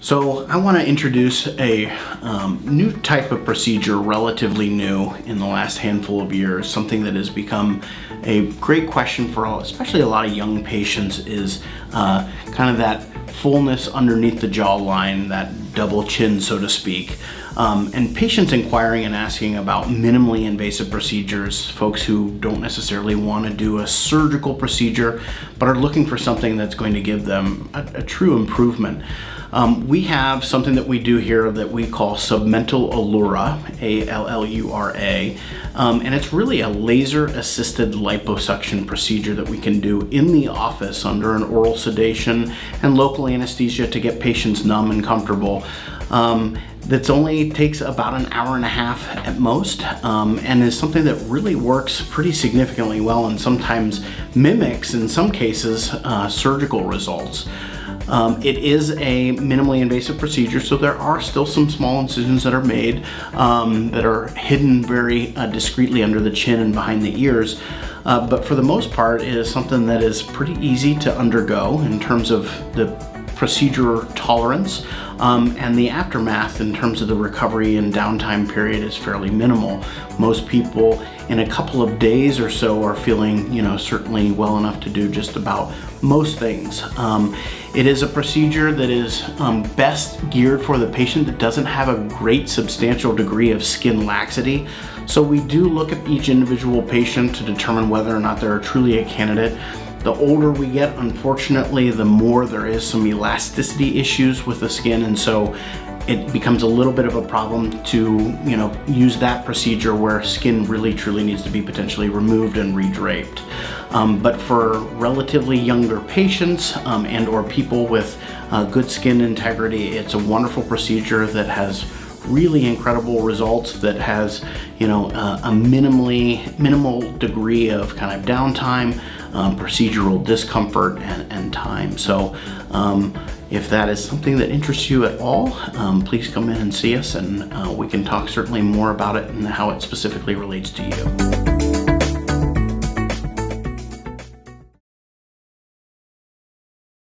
So I want to introduce a new type of procedure, relatively new in the last handful of years. Something that has become a great question for especially a lot of young patients is kind of that fullness underneath the jawline, that double chin, so to speak. And patients inquiring and asking about minimally invasive procedures, folks who don't necessarily want to do a surgical procedure, but are looking for something that's going to give them a true improvement. We have something that we do here that we call Submental Allura, A-L-L-U-R-A, and it's really a laser-assisted liposuction procedure that we can do in the office under an oral sedation and local anesthesia to get patients numb and comfortable. That only takes about an hour and a half at most, and is something that really works pretty significantly well and sometimes mimics, in some cases, surgical results. It is a minimally invasive procedure, so there are still some small incisions that are made that are hidden very discreetly under the chin and behind the ears. But for the most part, it is something that is pretty easy to undergo in terms of the procedure tolerance, and the aftermath in terms of the recovery and downtime period is fairly minimal. Most people in a couple of days or so are feeling, certainly well enough to do just about most things. It is a procedure that is best geared for the patient that doesn't have a great substantial degree of skin laxity. So we do look at each individual patient to determine whether or not they're truly a candidate. The older we get, unfortunately, the more there is some elasticity issues with the skin, and so it becomes a little bit of a problem to, use that procedure where skin really truly needs to be potentially removed and redraped. But for relatively younger patients and or people with good skin integrity, it's a wonderful procedure that has really incredible results, that has, a minimal degree of kind of downtime, procedural discomfort and time. So if that is something that interests you at all, please come in and see us, and we can talk certainly more about it and how it specifically relates to you.